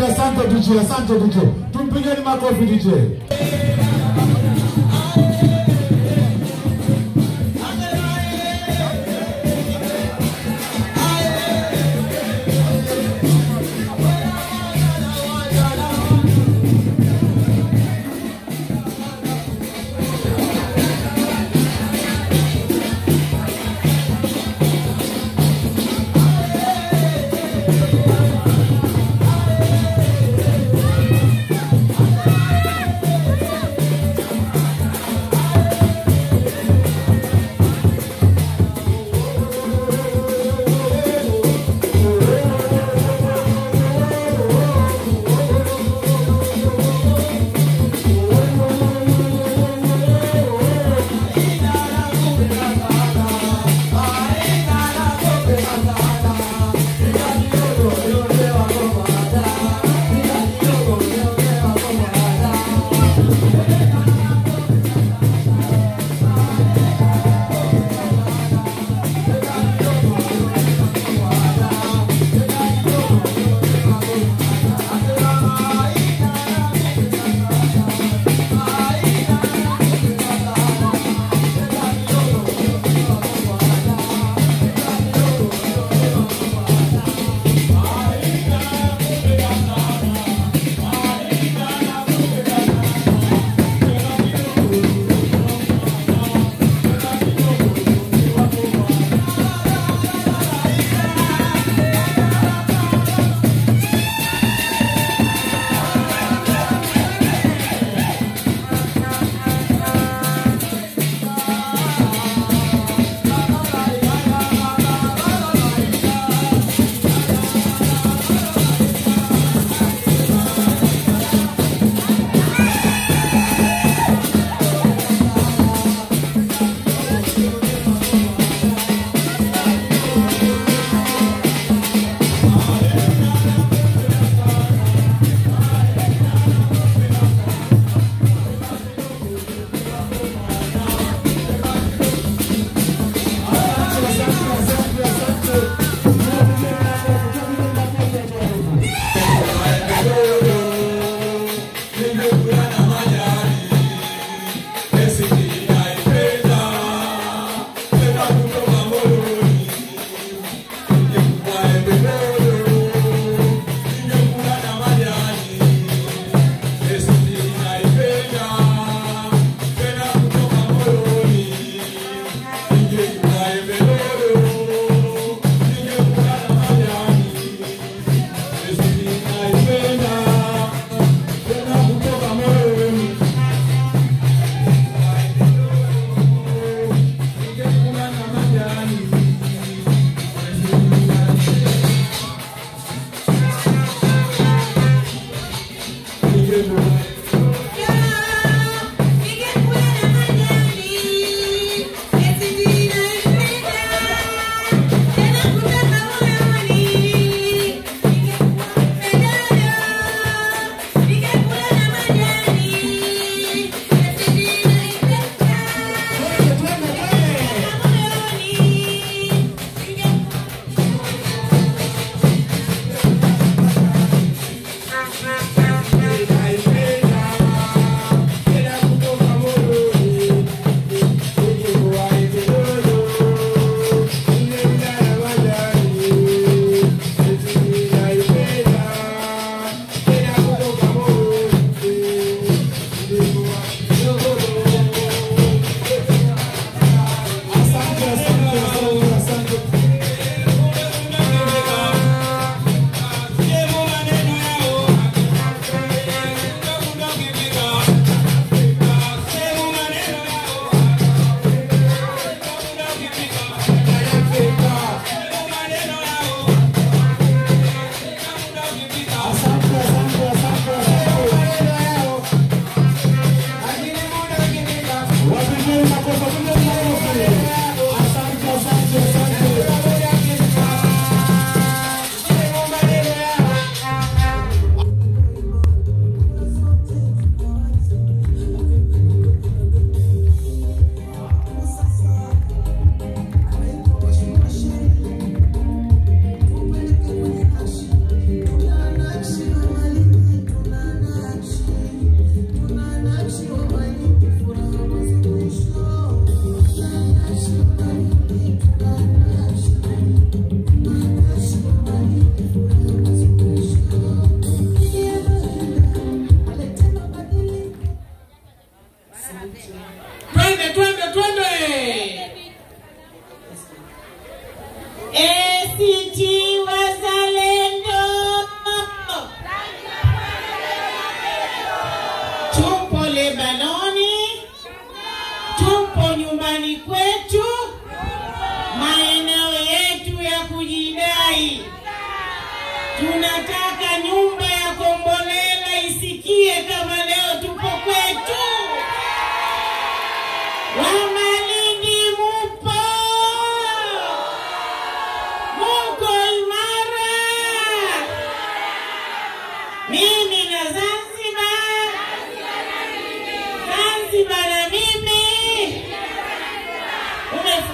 asante DJ, asante DJ. Tumpigeni makofi DJ.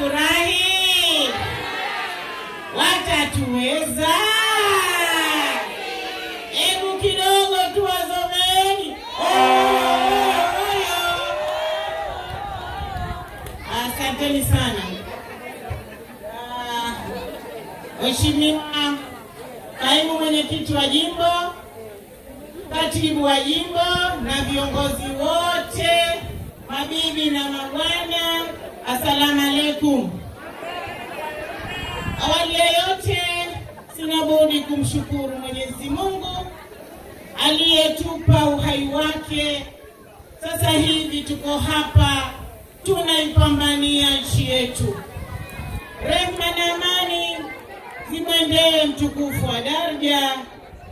Mnafurahi? Watatuweza? Hebu kidogo tuwazomeni. Asanteni sana. Mheshimiwa Kaimu Mwenyekiti wa Jimbo, Katibu wa Jimbo na viongozi wote, mabibi na mabwana, asalamu alaykum. Awali ya yote sina budi kumshukuru Mwenyezi Mungu aliyetupa uhai wake. Sasa hivi tuko hapa tunaipambania nchi yetu. Rehema na amani zimwendee mtukufu wa daraja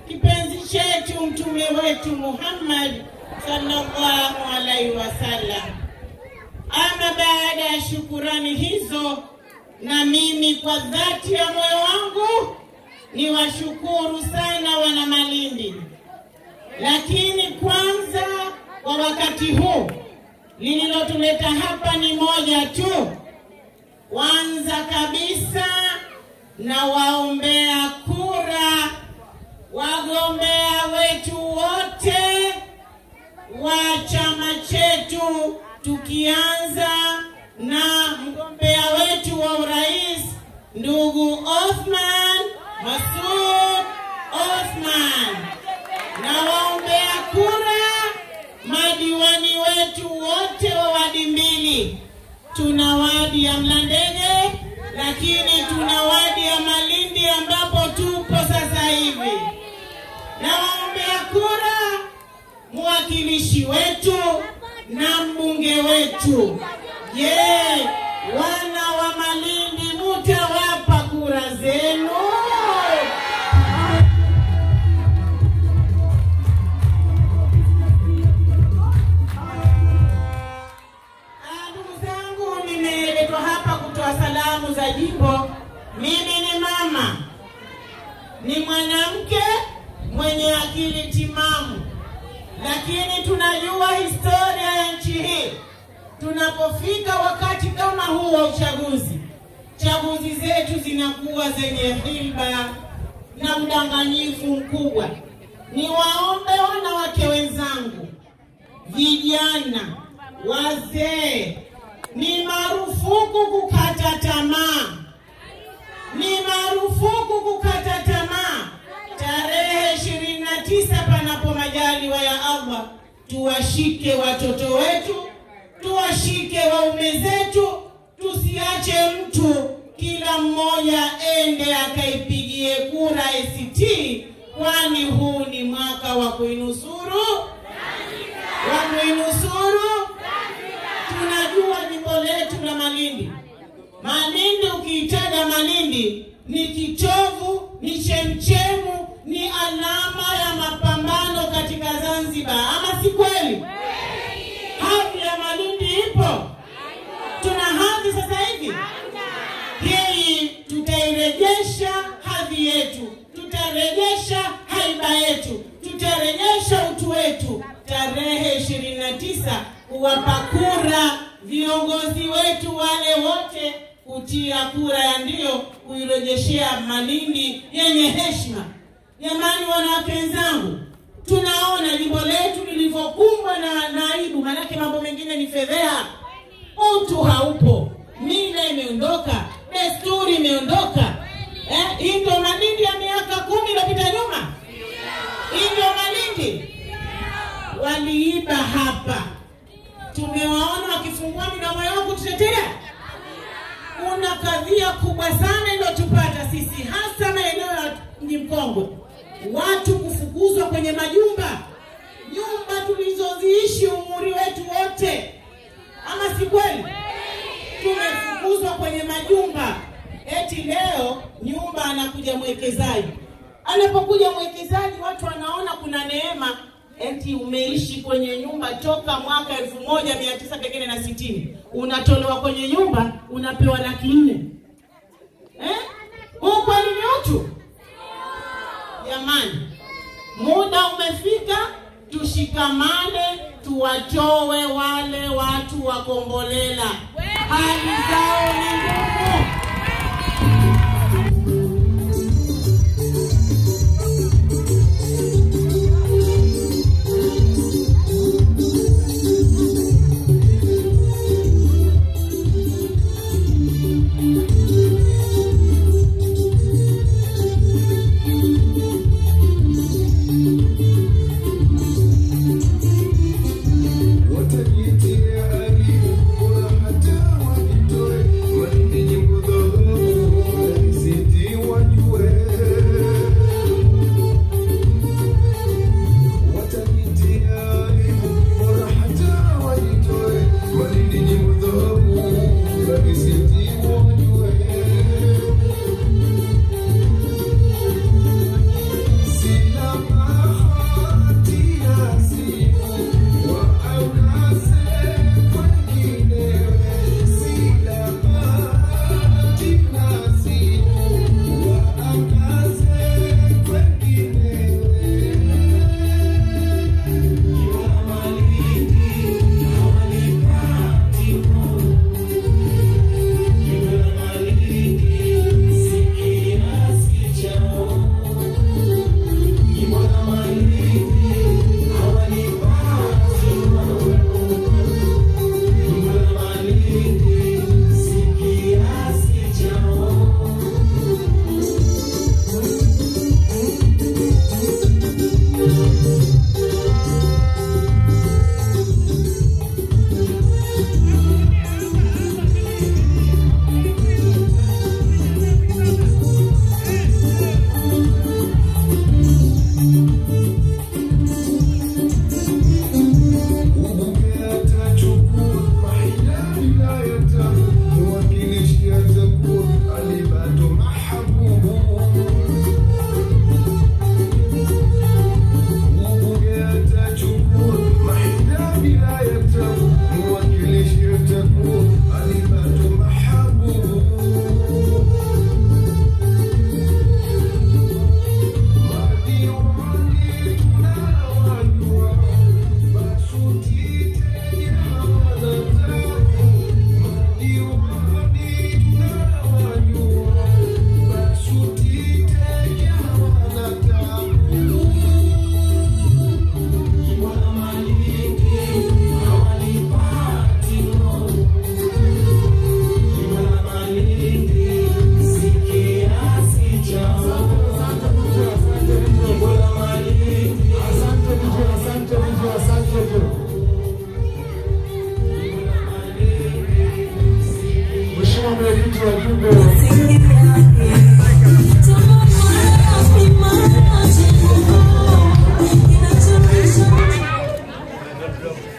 kipenzi chetu mtume wetu Muhammad sallallahu alaihi wasallam. Ama baada ya shukurani hizo, na mimi kwa dhati ya moyo wangu ni washukuru sana wana Malindi. Lakini kwanza kwa wakati huu lililotuleta hapa ni moja tu. Kwanza kabisa na waombea kura wagombea wetu wote wa chama chetu, tukianza na mgombea wetu wa urais ndugu Othman Masoud Othman, na waombea kura madiwani wetu wote wa wadi mbili. Tuna wadi ya Mlandege, lakini tuna wadi ya Malindi ambapo tupo sasa hivi. Na waombea kura mwakilishi wetu na mbunge wetu. Je, wana wa Malindi mutawapa kura zenu? Ndugu zangu, nimeletwa hapa kutoa salamu za jimbo. Mimi ni mama, ni mwanamke mwenye akili timamu, lakini tunajua historia ya nchi hii. Tunapofika wakati kama huu wa uchaguzi, chaguzi zetu zinakuwa zenye hilba na udanganyifu mkubwa. Ni waombe wanawake wenzangu, vijana, wazee, ni marufuku kukata tamaa. Ni marufuku kukata tamaa. Tarehe 29 panapo majaliwa ya Allah, tuwashike watoto wetu, tuwashike waume zetu, tusiache mtu, kila mmoja ende akaipigie kura ACT, kwani huu ni mwaka wa kuinusuru Tunajua jimbo letu la Malindi. Malindi, ukiitaja Malindi ni kitovu, ni chemchemu, ni alama ya mapambano katika Zanzibar. Ama si kweli? Hadhi ya Malindi ipo. Tuna hadhi sasa hivi. Hii tutairejesha hadhi yetu, tutarejesha haiba yetu, tutarejesha utu wetu tarehe 29 kuwapa kura viongozi wetu wale wote, kutia kura ya ndio, kuirejeshea Malindi yenye heshima. Jamani wanawake wenzangu, tunaona jimbo letu lilivyokumbwa na aibu, manake mambo mengine ni fedheha. Utu haupo, mila imeondoka, desturi imeondoka. Hii ndio Malindi ya miaka 10 iliyopita nyuma. Hii ndio Malindi. Waliiba hapa, tumewaona wakifungua midomo yao kututetea. Kuna kadhia kubwa sana iliyotupata sisi, hasa maeneo ya Mji Mkongwe. Watu kufukuzwa kwenye majumba, nyumba tulizoziishi umri wetu wote. Ama si kweli? Tumefukuzwa kwenye majumba. Eti leo nyumba anakuja mwekezaji. Anapokuja mwekezaji, watu wanaona kuna neema. Eti umeishi kwenye nyumba toka mwaka 1960. Unatolewa kwenye nyumba, unapewa 400,000. Huko ni utu? Jamani, muda umefika tushikamane, tuwatoe wale watu wa Kombolela. hali zao ni ngumu.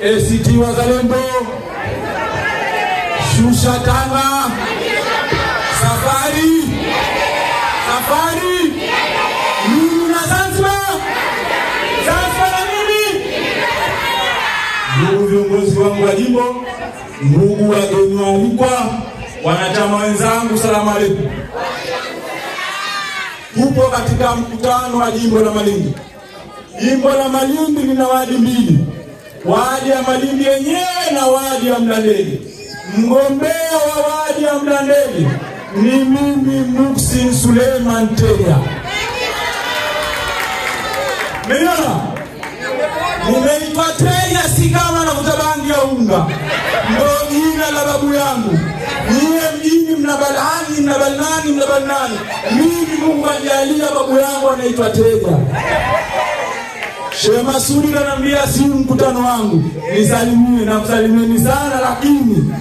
ACT Wazalendo, shusha Tanga, safari, mimi na Zanzibar na mimi. Ndugu viongozi wangu wa jimbo, ndugu wageni waalikwa, wanachama wenzangu, salamu alaykum. Tupo katika mkutano wa jimbo la Malindi. Jimbo la Malindi lina wadi mbili, wadi ya Malindi yenyewe na wadi ya Mlandege. Mgombea wa wadi ya Mlandege ni mimi Muhsin Suleiman Teja. Mmeona? Nimeitwa Teja si kama na kutabangi ya unga. Ndio jina la babu yangu. Niye mjini mnabalani, mnabalnani. Mimi Mungu ajalia babu yangu anaitwa Teja. Sheikh Masudi ananiambia si mkutano wangu nisalimie na kusalimieni sana, lakini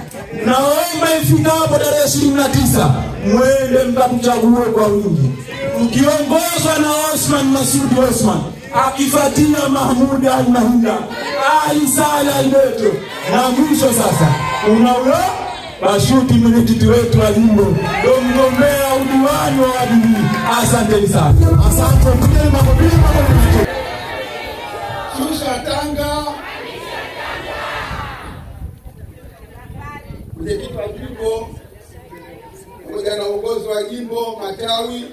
naomba ifikapo tarehe 29 mwende mkakuchague kwa wingi, mkiongozwa na Osman Masudi Osman, akifuatia Mahmud al-Mahida, Ali Saleh al-Beto, na mwisho sasa unaona Bashuti mwenyekiti wetu wa jimbo ndio mgombea udiwani wa wadi. Asante sana. Asante kwa makofi. Shusha Tanga, mwenyekiti wa jimbo pamoja na uongozi wa jimbo, matawi,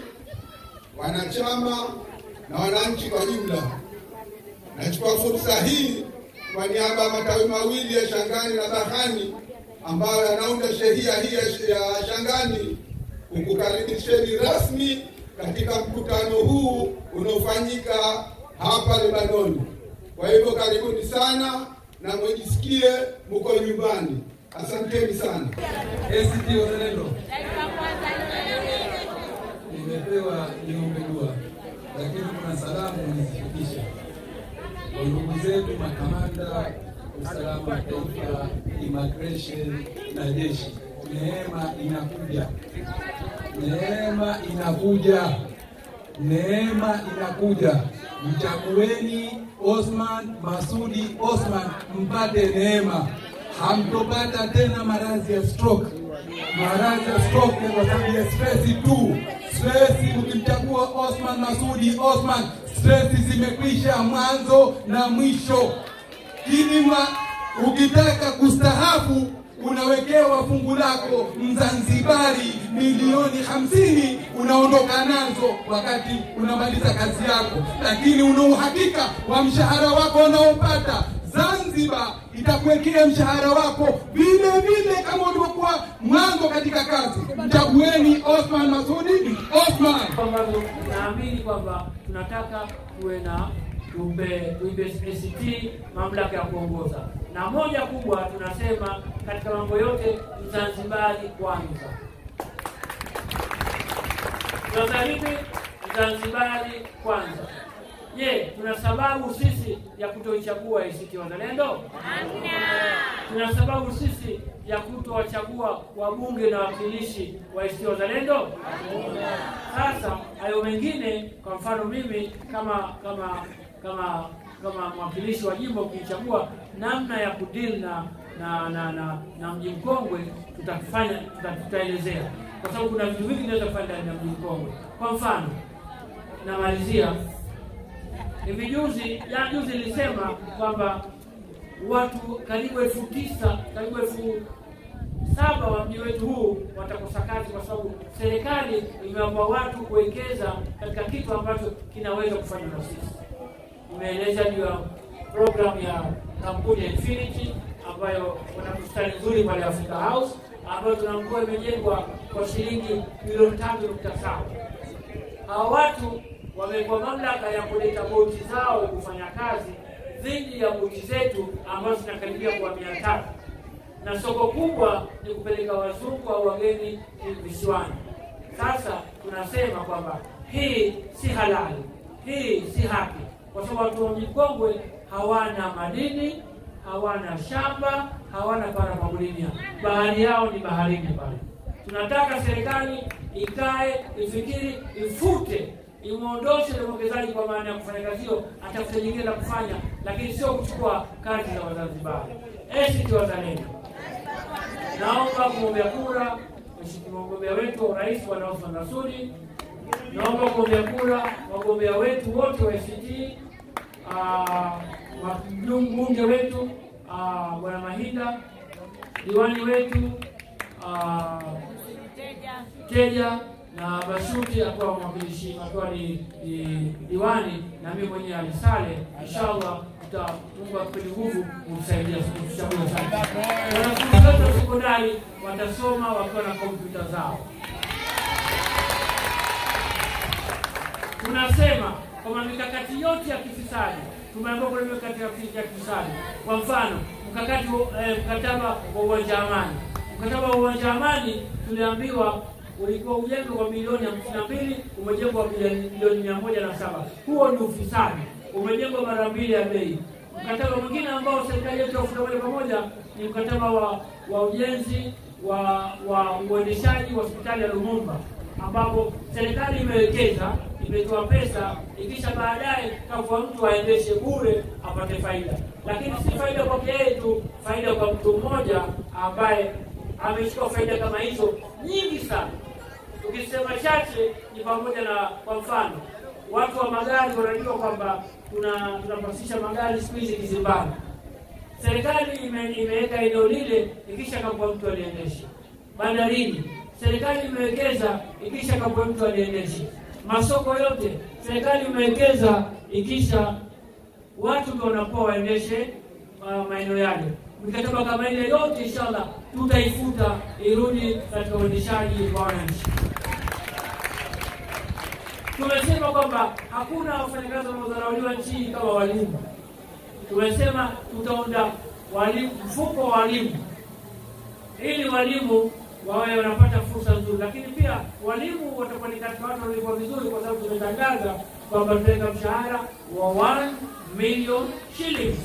wanachama na wananchi kwa jumla. Nachukua fursa hii kwa niaba ya matawi mawili ya Shangani na Bahani ambayo yanaunda shehia hii ya Shangani kukukaribisheni rasmi katika mkutano huu unaofanyika hapa Lebanoni. Kwa hivyo karibuni sana na mjisikie mko nyumbani. Asanteni sana. ACT Wazalendo. Nimepewa niombe dua, lakini kuna salamu nizifikisha kwa ndugu zetu makamanda usalama wa taifa, immigration na jeshi. Neema inakuja, neema inakuja, neema inakuja. Mchagueni Othman Masudi Othman mpate neema. Hamtopata tena maradhi ya stroke. Maradhi ya stroke kwa sababu ya stress tu. Stress, ukimchagua Othman Masudi Othman, stress zimekwisha mwanzo na mwisho. Kinima ukitaka kustahafu unawekewa fungu lako Mzanzibari milioni 50 unaondoka nazo wakati unamaliza kazi yako, lakini una uhakika wa mshahara wako unaopata. Zanzibar itakuwekea mshahara wako vile vile kama ulivyokuwa mwanzo katika kazi. Mchagueni Othman Masudi Othman. Naamini kwamba tunataka tuwe na tuipe ACT mamlaka ya kuongoza, na moja kubwa tunasema katika mambo yote Mzanzibari kwanza. Tunasema Mzanzibari kwanza. Je, tuna sababu sisi ya kutoichagua ACT Wazalendo? Hamna. Tuna sababu sisi ya kutowachagua wabunge na wakilishi wa ACT Wazalendo? Hamna. Sasa hayo mengine, kwa mfano mimi kama mwakilishi wa jimbo kuichagua namna ya kudeal na Mji Mkongwe tutaelezea, kwa sababu kuna vitu vingi vinaweza kufanya ndani ya Mji Mkongwe. Kwa mfano, namalizia hivi juzi nilisema kwamba watu karibu 9,000 karibu 7,000 wa mji wetu huu watakosa kazi, kwa sababu serikali imewapa watu kuwekeza katika kitu ambacho kinaweza kufanya na sisi. Nimeeleza juu ya program ya kampuni ya Infinity ambayo wana bustani nzuri pale Africa House, ambayo tunaambiwa imejengwa kwa shilingi milioni 3.7. Hawa watu wamekuwa mamlaka ya kuleta boti zao kufanya kazi dhidi ya boti zetu ambazo zinakaribia kwa 300, na soko kubwa ni kupeleka wazungu au wageni visiwani. Sasa tunasema kwamba hii si halali, hii si haki, kwa sababu watu wa Mji Mkongwe hawana madini, hawana shamba, hawana parapagulinia. Bahari yao ni baharini pale. Tunataka serikali ikae, ifikiri, ifute, imuondoshe mwekezaji kwa maana ya kufanya kazi hiyo, atafute nyingine la kufanya, lakini sio kuchukua kazi za Wazanzibari. ACT Wazalendo, naomba kuombea kura mgombea wetu wa rais Bwana Othman Masudi. Naomba kuombea kura wagombea wetu wote wa ACT, mbunge wetu Bwana Mahinda, diwani wetu Teja na Bashuti akiwa mwakilishi, akiwa ni diwani, na mimi mwenyewe alisale. Inshallah Mungu atupe nguvu kumsaidia kuchagua sana. Wanafunzi wa sekondari watasoma wakiwa na kompyuta zao. Tunasema kwa mikakati yote ya kifisadi, tumeambiwa kuna mikakati ya kifisadi. Kwa mfano, mkataba wa uwanja Amani. Mkataba wa uwanja Amani tuliambiwa ulikuwa ujengwa kwa milioni 52, umejengwa milioni 107. Huo ni ufisadi. Umejengwa mara 2 ya bei. Mkataba mwingine ambao serikali yetu inafuta moja kwa moja ni mkataba wa ujenzi wa uendeshaji wa hospitali ya Lumumba, ambapo serikali imewekeza, imetoa pesa, ikisha baadaye kwa mtu aendeshe bure apate faida. Lakini si faida kwa yeye tu, faida kwa mtu mmoja ambaye amechukua faida kama hizo nyingi sana. Ukisema chache ni pamoja na, kwa mfano, watu wa magari wanajua kwamba tunapasisha magari siku hizi Kizimbani. Serikali imeweka eneo lile, ikisha kwa mtu aliendesha. Bandarini serikali imewekeza, ikisha kwa mtu aliendesha. Masoko yote serikali imewekeza, ikisha watu ndio wanapoa waendeshe maeneo yale. Mikataba kama ile yote inshallah tutaifuta irudi katika uendeshaji wa wananchi. Tumesema kwamba hakuna wafanyakazi wanaodharauliwa nchi kama walimu. Tumesema tutaunda walimu, mfuko wa walimu ili walimu wawe wanapata fursa nzuri, lakini pia walimu watakuwa ni katika watu walikuwa vizuri, kwa sababu tumetangaza kwamba tutaweka mshahara wa 1 million shillings.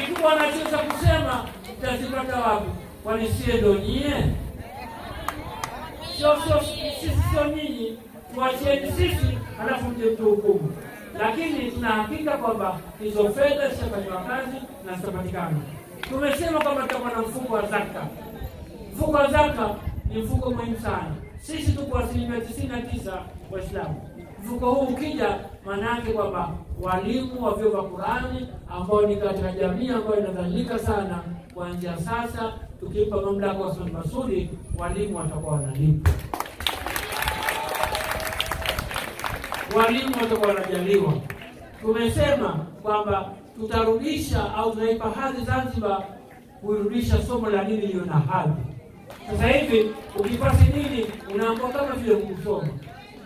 Kitu wanachoweza kusema tutazipata wapi? Kwani sie ndio nyie? Sio nyinyi, tuachieni sisi halafu mje mtuhukumu. Lakini tuna hakika kwamba hizo fedha zitafanywa kazi na zitapatikana. Tumesema kwamba tutakuwa na mfuko wa zaka. Mfuko wa zaka ni mfuko muhimu sana. Sisi tuko 99% Waislamu. Mfuko huu ukija, maana yake kwamba walimu wa vyuo vya Qur'ani ambao ni katika jamii ambayo inadhalilika sana, kuanzia sasa tukimpa mamlaka wa Osman Masudi, walimu watakuwa wanalipwa. Walimu watakuwa wanajaliwa. Tumesema kwamba tutarudisha au tunaipa hadhi Zanzibar, kurudisha somo la dini lililo na hadhi. Sasa hivi ukipasi dini unaambiwa kama vile kusoma.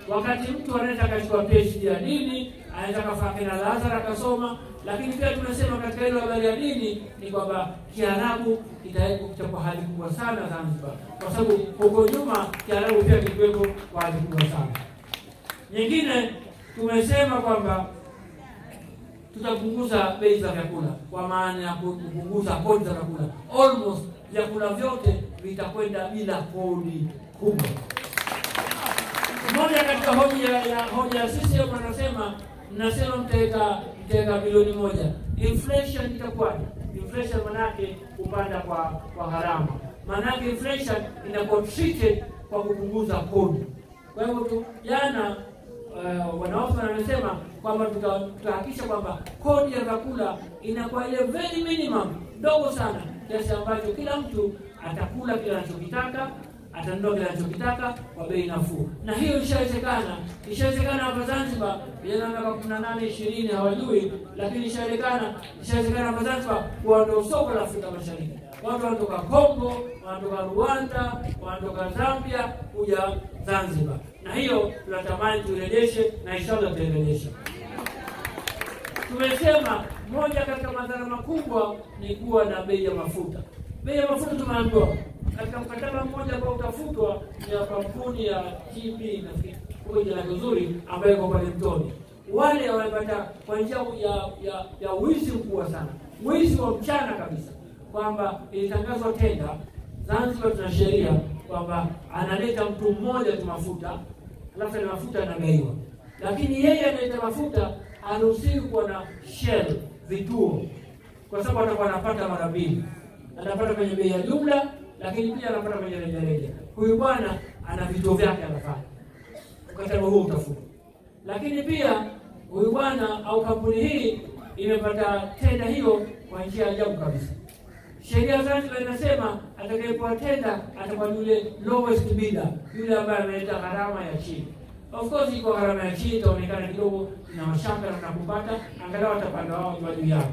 Wakati mtu anaweza akachukua PhD ya dini, anaweza kafanya na Lazar akasoma, lakini pia tunasema katika ile habari ya dini ni kwamba Kiarabu itakuwa hali kubwa sana Zanzibar. Kwa sababu huko nyuma Kiarabu pia kilikuwepo kwa hali kubwa sana. Nyingine tumesema kwamba tutapunguza bei za vyakula, kwa maana ya kupunguza kodi za vyakula. Almost vyakula vyote vitakwenda bila kodi kubwa. Moja katika hoja ya sisi hapo mnasema mtaweka bilioni 1. Inflation itakuwaje? Inflation manake kupanda kwa gharama. Manake inflation inakuwa treated kwa kupunguza kodi. Kwa hivyo tu jana wanaofa wanasema kwamba tutahakikisha kwamba kodi ya vyakula inakuwa ile very minimum, ndogo sana, kiasi ambacho kila mtu atakula kile anachokitaka, atanunua kile anachokitaka kwa bei nafuu. Na hiyo ishawezekana hapa Zanzibar. Vijana miaka 18 20 hawajui, lakini ishawezekana hapa Zanzibar kuondoa soko la Afrika Mashariki. Watu wanatoka Kongo, wanatoka Rwanda, wanatoka Zambia kuja Zanzibar. Na hiyo tunatamani turejeshe, na inshallah tutarejesha. Tumesema moja katika madhara makubwa ni kuwa na bei ya mafuta. Bei ya mafuta tumeambiwa katika mkataba mmoja ambao utafutwa ya kampuni ya TP nafikiri kwa jina nzuri ambayo iko pale Mtoni. Wale wamepata kwa njia ya wizi mkubwa sana. Wizi wa mchana kabisa. Kwamba ilitangazwa tenda Zanzibar, tuna sheria kwamba analeta mtu mmoja tu mafuta, alafu ile mafuta yanagaiwa. Lakini yeye analeta mafuta haruhusiwi kuwa na shell vituo, kwa sababu atakuwa anapata mara mbili. Anapata kwenye bei ya jumla, lakini pia anapata kwenye rejareja. Huyu bwana ana vituo vyake anafanya. Mkataba huu utafutwa. Lakini pia huyu bwana au kampuni hii imepata tenda hiyo kwa njia ya ajabu kabisa. Sheria Zanzibar inasema atakayepewa tenda atakuwa yule lowest bidder, yule ambaye ameleta gharama ya chini. Of course iko gharama ya chini itaonekana kidogo na mashaka na kupata, angalau atapanda wao kwa juu yake.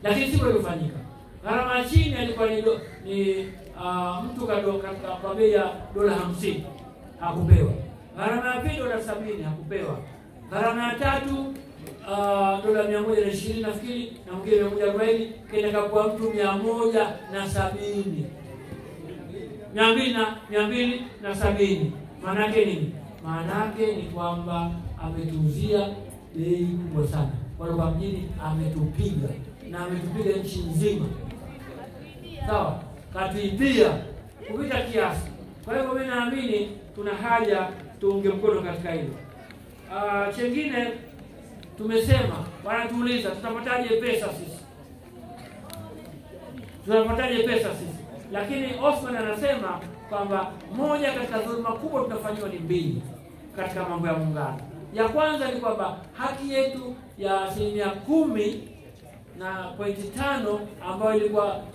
Lakini sio ilifanyika. Gharama ya chini ilikuwa ni mtu kwa bei ya $50 hakupewa. Gharama ya pili $70 hakupewa. Gharama ya tatu $120 nafikiri, na mwingine $140, kenda kwa mtu 170. 270. Maana yake nini? Maana yake ni kwamba ametuuzia bei kubwa sana. Kwa mjini ametupiga, na ametupiga nchi nzima. Sawa? Katuibia kupita kiasi. Kwa hivyo mimi naamini tuna haja tuunge mkono katika hilo. Chengine tumesema, wanatuuliza tutapataje pesa sisi? Lakini Osman anasema kwamba moja katika dhuluma kubwa tunafanywa ni mbili katika mambo ya muungano. Ya kwanza ni kwamba haki yetu ya 10.5 ambayo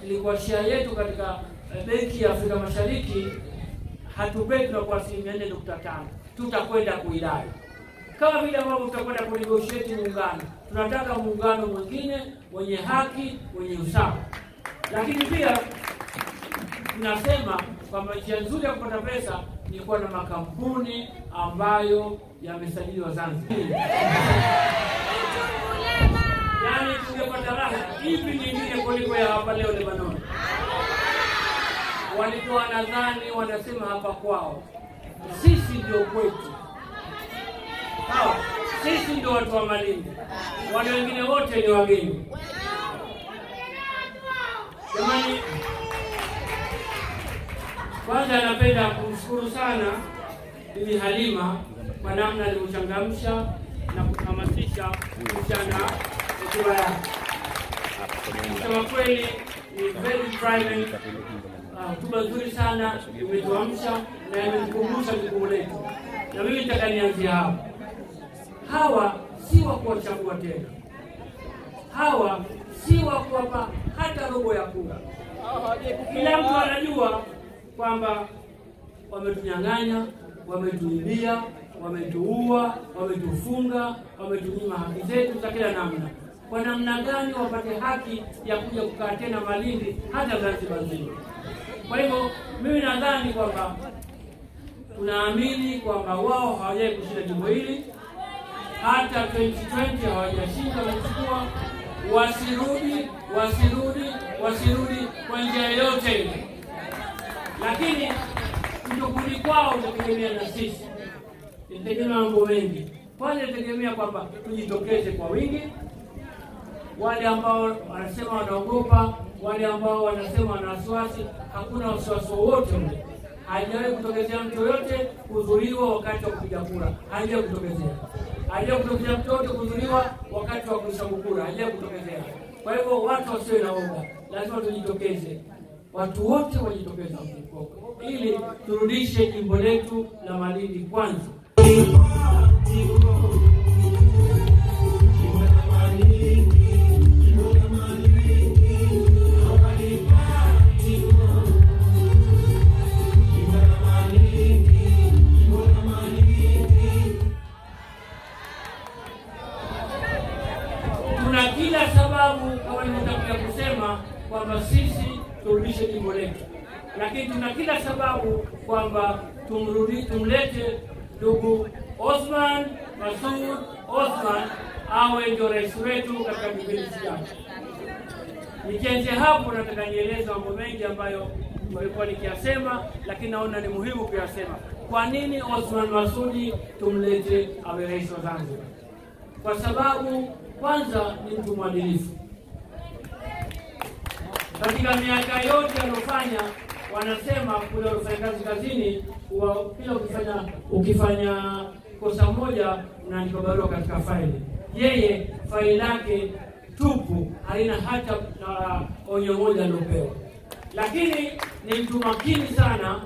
ilikuwa share yetu katika benki ya Afrika Mashariki, hatupei, tunakuwa 4.5. Tutakwenda kuidai. kama vile ambavyo tutakwenda kunegotiate muungano. Tunataka muungano mwingine wenye haki, wenye usawa. Lakini pia tunasema kwamba njia nzuri ya kupata pesa ni kuwa na makampuni ambayo yamesajiliwa Zanzibar. Yaani tungepata raha ipi nyingine kuliko ya hapa leo Lebanon. Walikuwa nadhani wanasema hapa kwao, sisi ndio kwetu. Sawa, sisi ndio watu wa Malindi, wale wengine wote ni wageni. Jamani, kwanza napenda kumshukuru sana Bibi Halima kwa namna alivyochangamsha na kuhamasisha vijana hotuba yake. Kwa kweli ni very private, hotuba nzuri sana, imetuamsha na imetukumbusha jukumu letu. Na mimi nataka nianzie hapa. Hawa si wa kuwachagua tena. Hawa si wa kuwapa hata robo ya kura. Kila mtu anajua kwamba wametunyang'anya, wametuibia, wametuua, wametufunga, wametunyima haki zetu za kila namna. Kwa namna gani wapate haki ya kuja kukaa tena Malindi hata Zanzibar nzima? Kwa hivyo mimi nadhani kwamba tunaamini kwamba wao hawajai kushinda jimbo hili, hata 2020 hawajashinda, wamechukua. Wasirudi kwa njia yoyote ile. Lakini kutokuli kwao utategemea na sisi, itategemea mambo mengi. Kwanza itategemea kwamba tujitokeze kwa wingi. Wale ambao wanasema wanaogopa, wale ambao wanasema wana wasiwasi, hakuna wasiwasi wowote ule. Haijawahi kutokezea mtu yote kudhuriwa wakati wa kupiga kura. Haijawahi kutokezea. Haijawahi kutokezea mtu yote kudhuriwa wakati wa kuhesabu kura. Haijawahi kutokezea. Kwa hivyo watu wasiwe na woga, lazima tujitokeze. Watu wote wajitokeze ili turudishe jimbo letu la Malindi kwanza. Tuna kila sababu kama nilivyotangulia kusema kwamba sisi turudishe jimbo letu. Lakini tuna kila sababu kwamba tumlete ndugu Othman Masoud Othman awe ndio rais wetu katika kipindi kijacho. Nikianzia hapo nataka nieleze mambo mengi ambayo nilikuwa nikiyasema, lakini naona ni muhimu kuyasema. Kwa nini Othman Masoud tumlete awe rais wa Zanzibar? Kwa sababu kwanza ni mtu mwadilifu. Katika miaka yote aliyofanya, wanasema kule unafanya kazi kazini, kila ukifanya kosa moja unaandika barua katika faili. Yeye faili lake tupu, haina hata onyo moja alilopewa. Lakini ni mtu makini sana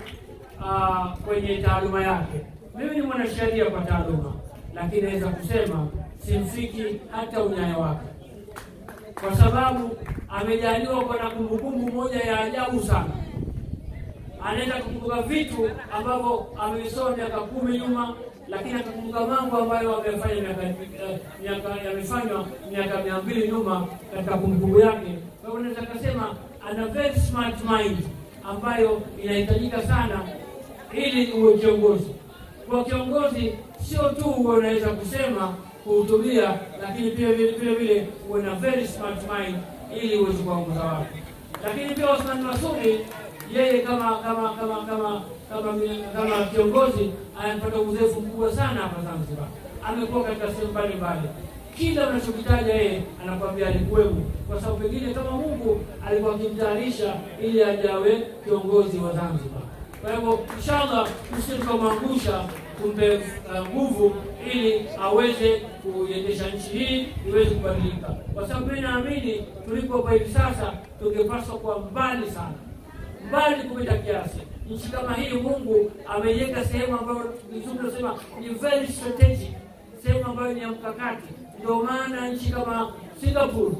kwenye taaluma yake. Mimi ni mwanasheria kwa taaluma, lakini naweza kusema simfiki hata unyayo wake, kwa sababu amejaliwa kwa na kumbukumbu moja ya ajabu sana. Anaweza kukumbuka vitu ambavyo amesoma miaka 10 nyuma, lakini atakumbuka mambo ambayo yamefanywa miaka 200 nyuma katika kumbukumbu yake. Kwa hiyo naweza kusema ana very smart mind ambayo inahitajika sana ili uwe kiongozi. Kwa kiongozi sio tu unaweza kusema kuhutubia, lakini pia vile uwe na very smart mind ili uweze kuongoza watu. Lakini pia Othman Masoud yeye kama kiongozi anapata uzoefu mkubwa sana hapa Zanzibar. Amekuwa katika sehemu mbalimbali. Kila unachokitaja yeye anakuambia alikuwepo, kwa sababu pengine kama Mungu alikuwa akimtayarisha ili ajawe kiongozi wa Zanzibar. Kwa hivyo inshallah tusikomangusha, kumpe nguvu ili aweze kuendesha nchi hii iweze kubadilika. Kwa sababu mimi naamini tulipo kwa hivi sasa tungepaswa kuwa mbali sana, mbali kupita kiasi. Nchi kama hii Mungu ameiweka sehemu ambayo tunasema ni very strategic, sehemu ambayo ni ya mkakati. Ndio maana nchi kama Singapore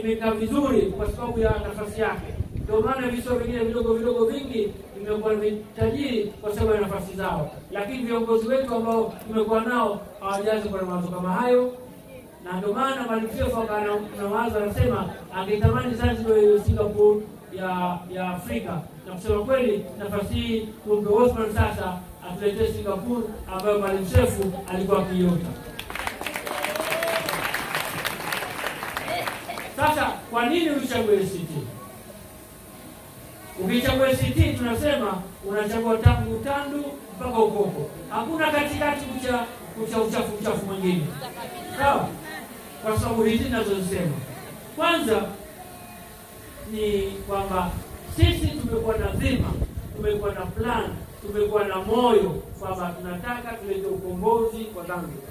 imekaa vizuri kwa sababu ya nafasi yake. Ndio maana visiwa vingine vidogo vidogo vingi vimekuwa vitajiri kwa sababu ya nafasi zao, lakini viongozi wetu ambao tumekuwa nao hawajazi kwa mawazo kama hayo. Na ndio maana Maalim Seif anawaza, anasema angetamani Zanzibar iwe Singapore ya Afrika. Na kusema kweli, nafasi hii kumbe Osman sasa atuletee Singapore ambayo Maalim Seif alikuwa akiota. Sasa kwa nini uchague ACT? Ukichagua ACT tunasema unachagua tangu utandu mpaka ukoko. Hakuna katikati kucha uchafu mwingine. Sawa? Kwa sababu hizi ninazosema. Kwanza ni kwamba sisi tumekuwa na dhima, tumekuwa na plan, tumekuwa na moyo kwamba tunataka tulete ukombozi kwa Zanzibar.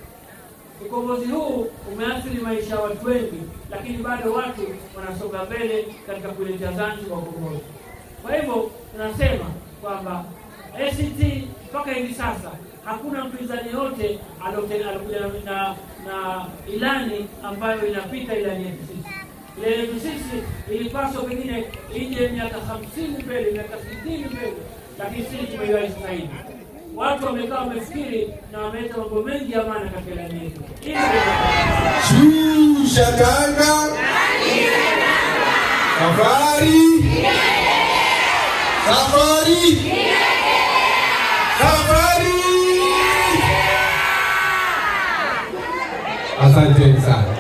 Ukombozi huu umeathiri maisha ya watu wengi, lakini bado watu wanasonga mbele katika kuleta Zanzibar ukombozi. Kwa hivyo tunasema kwamba ACT mpaka hivi sasa hakuna mpinzani yote alokuja na ilani ambayo inapita ilani yetu sisi. Ilani yetu sisi ilipaswa pengine ije miaka 50 mbele, miaka 60 mbele, lakini sisi tumeiwahi sasa hivi. Watu wamekaa wamefikiri na wameleta mambo mengi ya maana katika ilani yetu. Shusha tanga safari safari. Asante sana.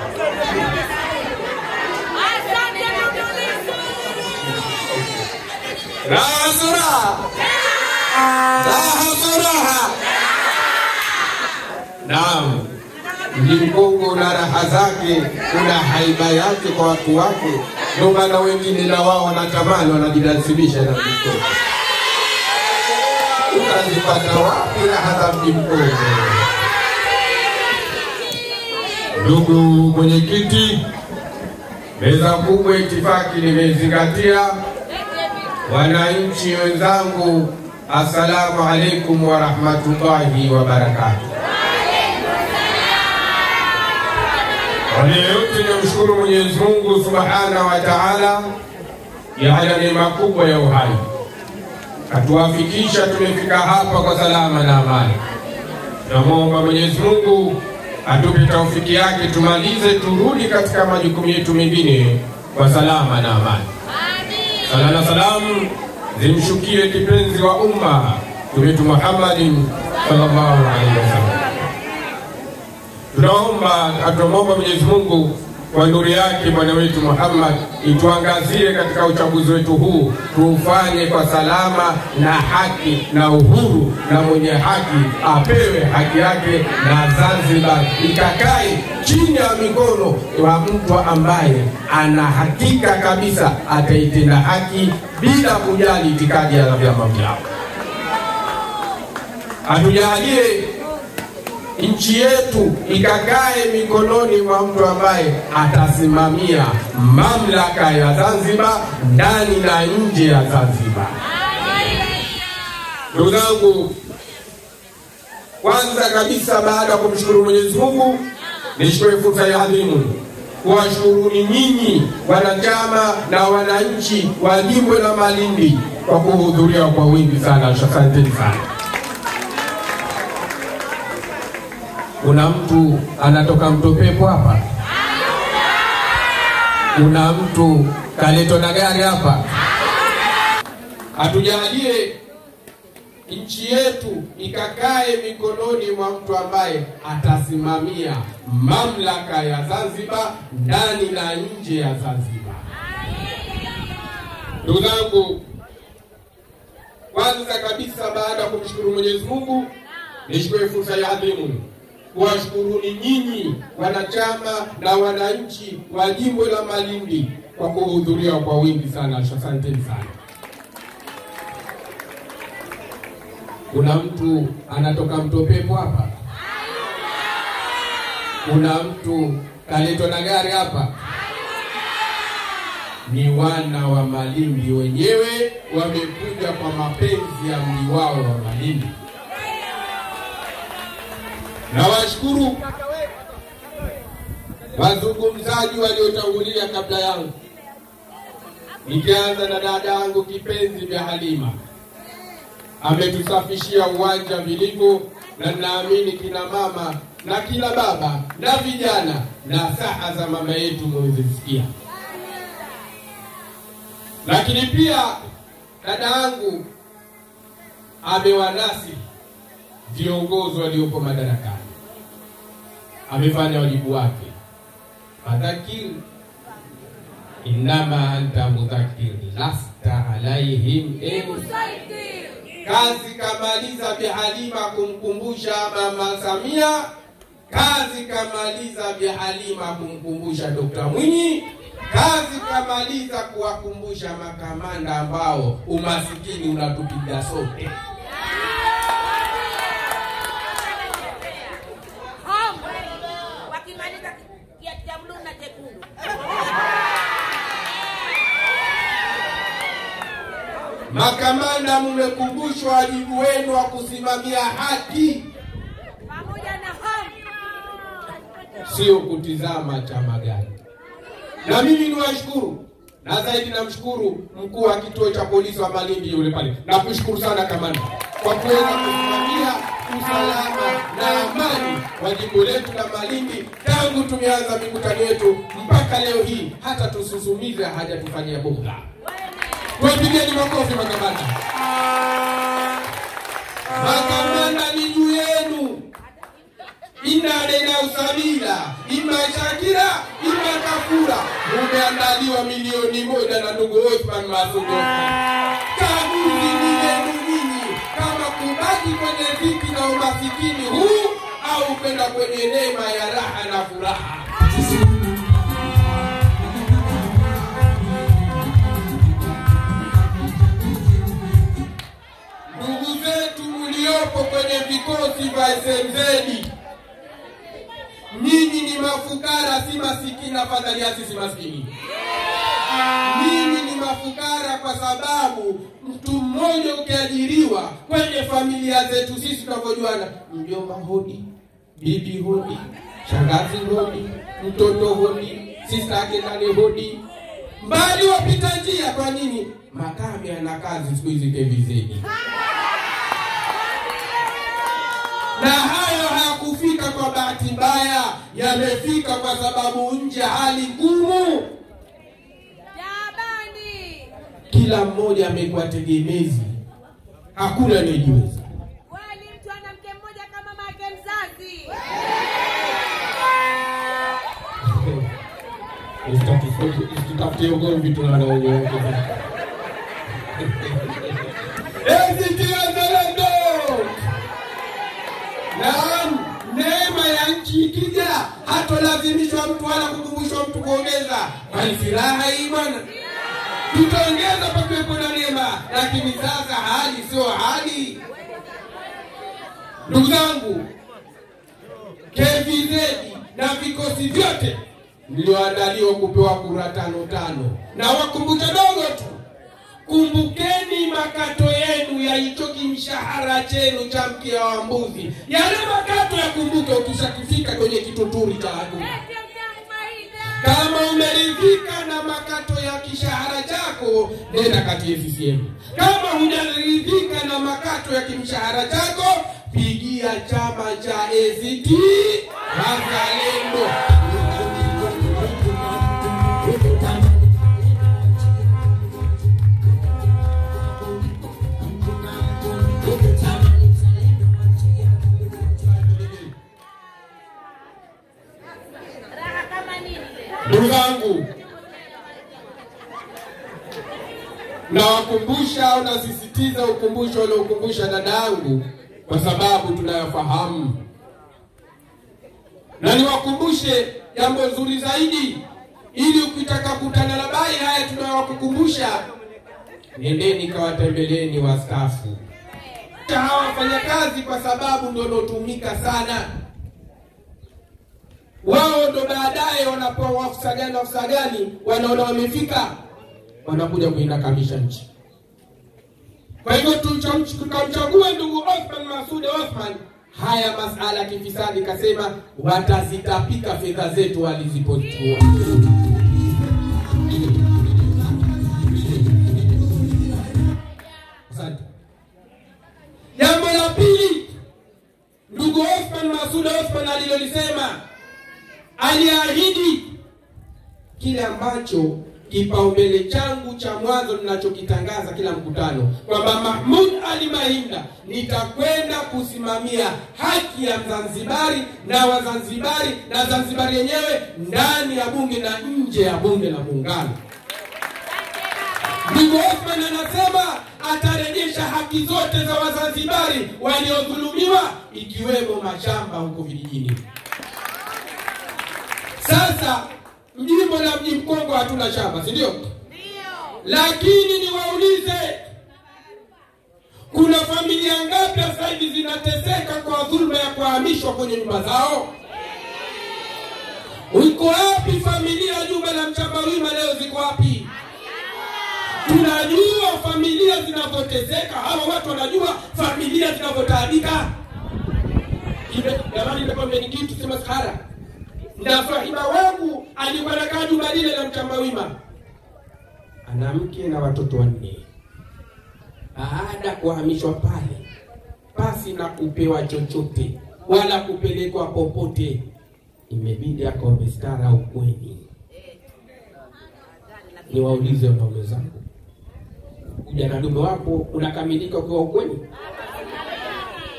Naam, Mji Mkongwe na raha zake, kuna haiba yake kwa watu wake. Ndio maana wengine na wao wanatamani, wanajidasimisha na Mji Mkongwe. Utazipata wapi raha za Mji Mkongwe? Ndugu mwenyekiti, meza kubwa itifaki nimezingatia. Wananchi wenzangu, assalamu alaikum wa rahmatullahi wa barakatuh. Wale yote nimshukuru Mwenyezi Mungu Subhanahu wa Ta'ala ya neema kubwa ya uhai. Katuwafikisha tumefika hapa kwa salama na amani. Naomba Mwenyezi Mungu atupe taufiki yake tumalize, turudi katika majukumu yetu mengine kwa salama na amani. Sala na salamu zimshukie kipenzi wa umma Mtume Muhammadin sallallahu alaihi wasallam. Tunaomba Mwenyezi Mungu kwa nuru yake Bwana wetu Muhammad ituangazie katika uchaguzi wetu huu, tuufanye kwa salama na haki na uhuru, na mwenye haki apewe haki yake, na Zanzibar ikakae chini ya mikono wa mtu ambaye ana hakika kabisa ataitenda haki bila kujali itikadi ya vyama vyao. Atujalie nchi yetu ikakae mikononi mwa mtu ambaye atasimamia mamlaka ya Zanzibar ndani na nje ya Zanzibar. Ndugu zangu, kwanza kabisa baada ya kumshukuru Mwenyezi Mungu, nishukuru fursa ya adhimu kuwashukuruni nyinyi wanachama na wananchi wa jimbo la Malindi kwa kuhudhuria kwa wingi sana. Asanteni sana. Kuna mtu anatoka Mtopepo hapa? Kuna mtu kaletwa na gari hapa? Atujalie nchi yetu ikakae mikononi mwa mtu ambaye atasimamia mamlaka ya Zanzibar ndani na nje ya Zanzibar. Ndugu zangu, kwanza kabisa baada ya kumshukuru Mwenyezi Mungu, nishukuru fursa ya adhimu kuwashukuruni nyinyi wanachama na wananchi wa jimbo la Malindi kwa kuhudhuria kwa wingi sana. Asanteni sana. Kuna mtu anatoka Mtopepo hapa? Kuna mtu kaletwa na gari hapa? Ni wana wa Malindi wenyewe wamekuja kwa mapenzi ya mji wao wa Malindi. Na washukuru wazungumzaji waliotangulia kabla yangu. Nikianza na dada yangu kipenzi Bi Halima, ametusafishia uwanja vilivyo, na naamini kina mama na kila baba na vijana na saha za mama yetu mwezisikia. Lakini pia dada yangu amewanasi viongozi waliopo madarakani, amefanya wajibu wake. Fadhakir innama anta mudhakir lasta alaihim musaitir. Kazi kamaliza Bi Halima kumkumbusha Mama Samia, kazi kamaliza Bi Halima kumkumbusha Dr. Mwinyi, kazi kamaliza kuwakumbusha makamanda ambao umasikini unatupiga sote. Makamanda, mmekumbushwa wajibu wenu wa kusimamia haki pamoja na haki, sio kutizama chama gani. Na mimi niwashukuru, na zaidi namshukuru mkuu wa kituo cha polisi wa Malindi yule pale. Nakushukuru sana kamanda kwa kuweza kusimamia usalama na amani wa jimbo letu la Malindi tangu tumeanza mikutano yetu mpaka leo hii, hata tususumize hajatufanyia bughudha. Tuwapigieni makofi makamanda. Makamanda ni juu yenu. Inna lena usabila, ima shakira, ima kafura. Mumeandaliwa milioni 1 na ndugu Othman Masoud. Chaguzi ni yenu ninyi, kama kubaki kwenye dhiki na umasikini huu au kwenda kwenye neema ya raha na furaha. Ndugu zetu mliopo kwenye vikosi vya SMZ, nyinyi ni mafukara, si masikini. Afadhali sisi masikini. Nyinyi ni mafukara kwa sababu mtu mmoja ukiajiriwa kwenye familia zetu sisi tunavyojuana, mjomba hodi, bibi hodi, shangazi hodi, mtoto hodi, sista yake nani hodi, mbali wapita njia. Kwa nini? Makame ana kazi siku hizi KVZ. Na hayo hayakufika kwa bahati mbaya, yamefika kwa sababu nje hali ngumu. Jabani, Kila mmoja amekuwa tegemezi, hakuna anayejiweza. kwani mtu ana mke mmoja kama mama yake mzazi. Usitafute ugomvi tunalo wenyewe. Naam, neema ya nchi ikija, hatolazimishwa mtu wala kukumbushwa mtu kuongeza. Bali furaha hii bwana, tutaongeza pakiwepo na neema. Lakini sasa hali sio hali. Ndugu zangu, KVZ na vikosi vyote mlioandaliwa kupewa kura 5-5. Na wakumbusha dogo tu, kumbukeni makato yenu ya hicho kimshahara chenu cha mkia wa mbuzi. Yale makato ya kumbuke ukishakifika kwenye kituturi cha adui. Kama umeridhika na makato ya kishahara chako, nenda kati CCM. Kama hujaridhika na makato ya kimshahara chako, pigia chama cha ACT Wazalendo. Ndugu zangu, nawakumbusha au nasisitiza ukumbusho uliokumbusha dadangu, kwa sababu tunayafahamu. Na niwakumbushe jambo zuri zaidi, ili ukitaka kutana na bai haya tunayokukumbusha, nendeni kawatembeleni wastaafu. Hawa wafanya kazi kwa sababu ndio wanaotumika sana. Wao ndo baadaye wanapoa afisa gani wanaona wamefika, wanakuja kuinakamisha nchi. Kwa hivyo tukamchagua ndugu Othman Masoud Othman. Haya masala kifisadi kasema watazitapika fedha zetu walizipotua. Nimeahidi kile ambacho kipaumbele changu cha mwanzo ninachokitangaza kila mkutano, kwamba Mahmoud Ali Mahinda nitakwenda kusimamia haki ya Mzanzibari na Wazanzibari na Zanzibari yenyewe ndani ya bunge na nje ya bunge la Muungano. Ndugu Othman anasema atarejesha haki zote za Wazanzibari waliodhulumiwa, ikiwemo mashamba huko vijijini. Sasa jimbo la Mji Mkongwe hatuna shamba, si ndio? Ndio. Lakini niwaulize, kuna familia ngapi sasa hivi zinateseka kwa dhulma ya kuhamishwa kwenye nyumba zao? Uko wapi familia jumba la Mchambawima leo ziko wapi? Tunajua familia zinapoteseka, hawa watu wanajua familia zinapotaabika. Jamani, nimekwambia ni kitu sema sahara. Na fahiba wangu alikuwa anakaa jumba lile la Mchambawima, ana mke na watoto 4. Baada kuhamishwa pale, pasi na kupewa chochote wala kupelekwa popote, imebidi akaombe stara ukweni. Niwaulize wanaume zangu, ujana dume wako unakamilika kwa ukweni?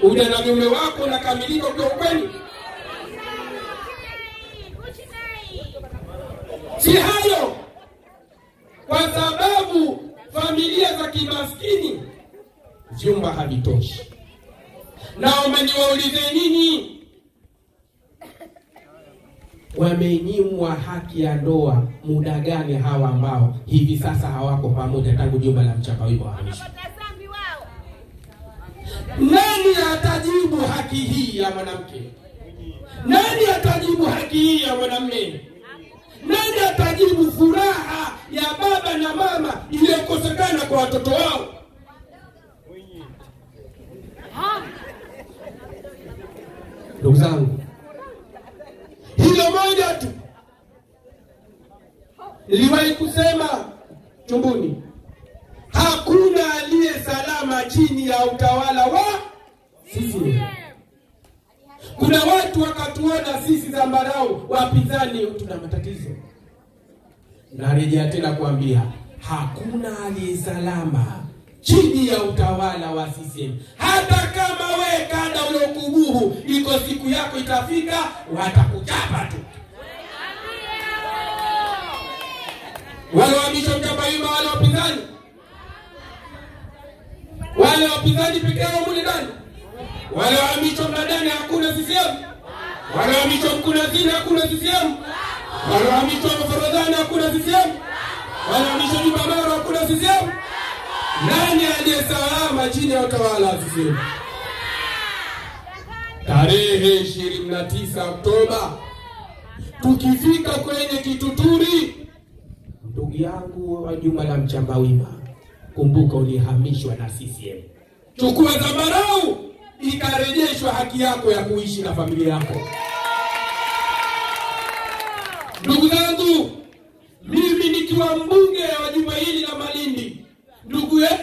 Ujana dume wako unakamilika kwa ukweni? Si hayo, kwa sababu familia za kimaskini vyumba havitoshi. Naomba niwaulize nini? Wamenyimwa haki ya ndoa muda gani hawa ambao hivi sasa hawako pamoja tangu jumba la Mchambawima wahamishwe? Nani atajibu haki hii ya mwanamke? Nani atajibu haki hii ya mwanamume? Nani atajibu furaha ya baba na mama iliyokosekana kwa watoto wao? Ndugu zangu, hilo moja tu niliwahi kusema Chumbuni, hakuna aliye salama chini ya utawala wa sisi. Kuna watu wakatuona sisi Zambarau wapinzani tuna matatizo. Narejea tena kuambia, hakuna aliye salama chini ya utawala wa CCM. Hata kama we kada uliokubuhu, iko siku yako itafika, watakuchapa tu. Wale wahamisho Mchambawima, wale wapinzani, wale wapinzani pekee yao mule ndani. Wale wahamisho Mnadani hakuna CCM. Wale wahamisho Mkunazini hakuna CCM. Wale wahamisho Forodhani hakuna CCM. Wale wahamisho Jumamaro hakuna CCM. Nani aliye salama chini ya utawala wa CCM? Tarehe 29 Oktoba tukifika kwenye Kituturi, ndugu yangu wa jumba la Mchambawima, kumbuka ulihamishwa na CCM. Chukua Zambarau, ikarejeshwa haki yako ya kuishi na familia yako. Ndugu zangu, mimi nikiwa mbunge wa jumba hili la Malindi,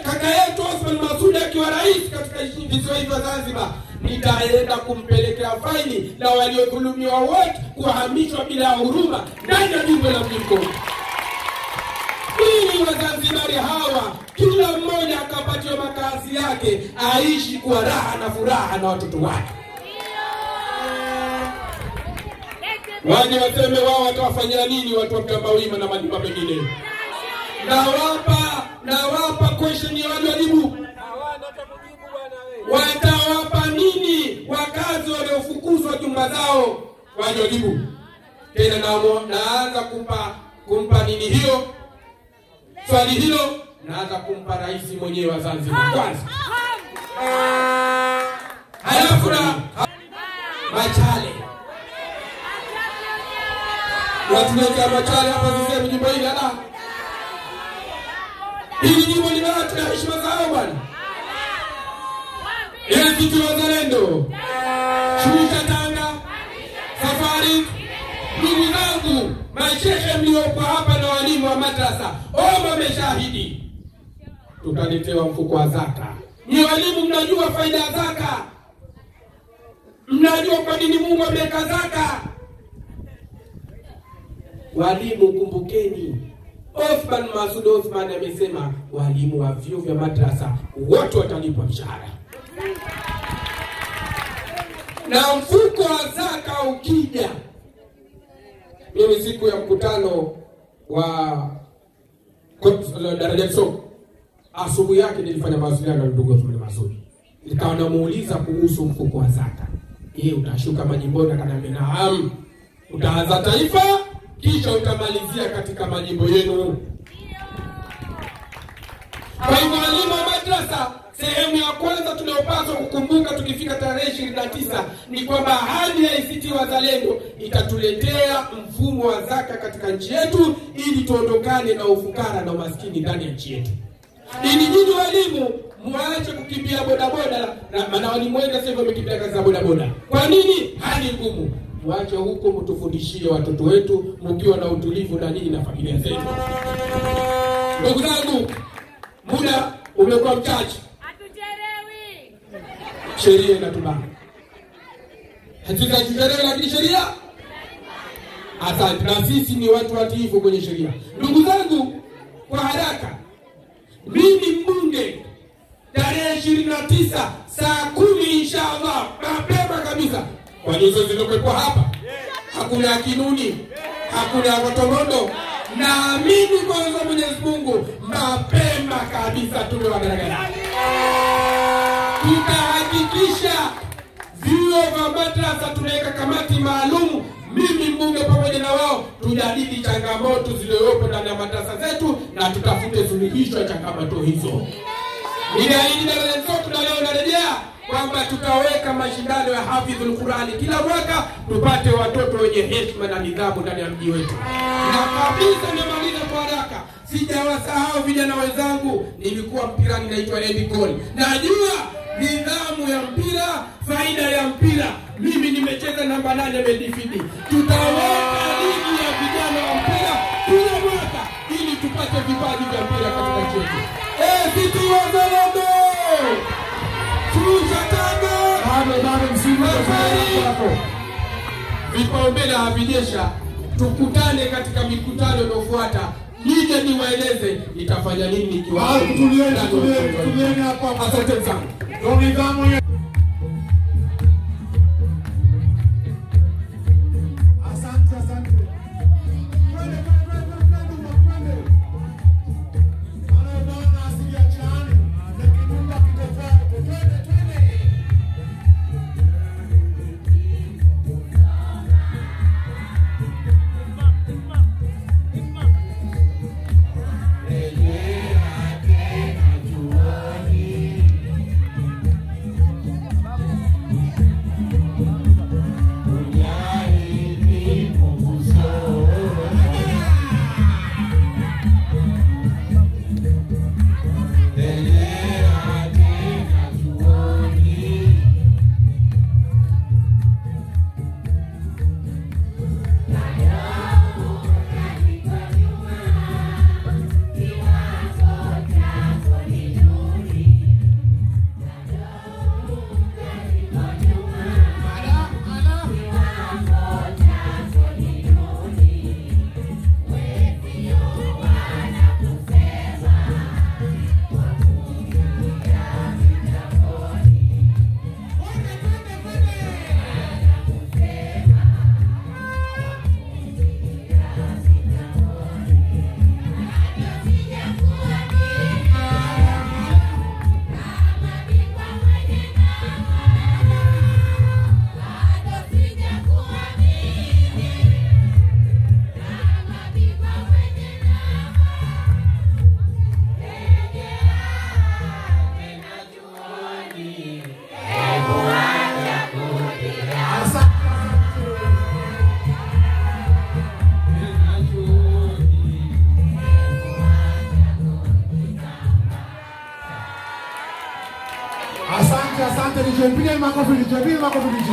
kaka yetu Othman Masoud akiwa rais katika visiwa hivi vya Zanzibar, nitaenda kumpelekea faili la waliodhulumiwa wote kuhamishwa bila huruma ndani ya jumba la Mji Mkongwe, ili Wazanzibari hawa kila mmoja akapatiwa makazi yake, aishi kwa raha na furaha na watoto wake. Waje waseme wao watawafanyia nini watu wa Mchambawima na majumba mengine. Nawapa question ya wajibu. Watawapa nini wakazi waliofukuzwa jumba zao? Wajibu. Tena naanza kumpa nini hiyo? Swali hilo naanza kumpa rais mwenyewe wa Zanzibar kwanza. Halafu na Machale. Watu wengi Machale hapa sisi jumba hili ala. Hili jimbo lina watu na heshima zao bwana. Ile kitu wazalendo. Shirika Tanga. Safari. Ndugu zangu, mashehe mliopo hapa na walimu wa madrasa, omba meshahidi. Tutaletewa mfuko wa zaka. Ni walimu mnajua faida ya zaka. Mnajua kwa nini Mungu ameweka zaka. Walimu kumbukeni, Othman Masoud Othman amesema walimu wa vyuo vya madrasa wote watalipwa mshahara. Na mfuko wa zaka ukija, mimi siku ya mkutano wa daraja soko, asubuhi yake nilifanya mawasiliano na ndugu Othman Masoud. Nikawa namuuliza kuhusu mfuko wa zaka. Yeye utashuka majimboni? Akaniambia naam. Utaanza taifa kisha utamalizia katika majimbo yenu. Kwa hivyo walimu wa madrasa, sehemu ya kwanza tunayopaswa kukumbuka tukifika tarehe 29 ni kwamba ahadi ya ACT Wazalendo itatuletea mfumo wa zaka katika nchi yetu ili tuondokane na ufukara na umaskini ndani ya nchi yetu. Ili nyinyi walimu muache kukimbia bodaboda, na maana walimu wengi sasa hivi wamekimbia kazi za bodaboda. Kwa nini? Hali ngumu. Muache huko, mtufundishie watoto wetu mkiwa na utulivu na nyinyi na familia zenu. Ndugu zangu, muda umekuwa mchache. Hatuchelewi. Sheria inatubana. Hatuchelewi lakini sheria. Asante, na sisi ni watu watiifu kwenye sheria. Ndugu zangu, kwa haraka, mimi mbunge tarehe 29 saa 10 inshallah, mapema kabisa. Kwa hizo zilizokwepo hapa, hakuna kinuni, hakuna watomondo. Naamini kwa uwezo wa Mwenyezi Mungu mapema kabisa tuwe wagaragara. Tutahakikisha vyuo vya madrasa tunaweka kamati maalum, mimi mbunge pamoja na wao, tujadili changamoto zilizopo ndani ya madrasa zetu na tutafute suluhisho ya changamoto hizo. Ninaahidi daraja zote na leo narejea kwamba tutaweka mashindano ya hafidhul Qur'ani kila mwaka, tupate watoto wenye heshima na nidhamu ndani ya mji wetu. Na kabisa nimaliza kwa haraka, sijawasahau vijana wenzangu, nilikuwa mpirani naitwa Eddie Cole. Najua nidhamu ya mpira, faida ya mpira. Mimi nimecheza namba 8 midfield. Tutaweka ligi ya vijana wa mpira kila mwaka ili tupate vipaji vya mpira katika nchi yetu. ACT Wazalendo! Vipaumbele havijesha, tukutane katika mikutano inayofuata. Nije niwaeleze nitafanya nini ikiwa. Tulieni hapa. Asante sana. Asante. Asante DJ, piga makofi DJ.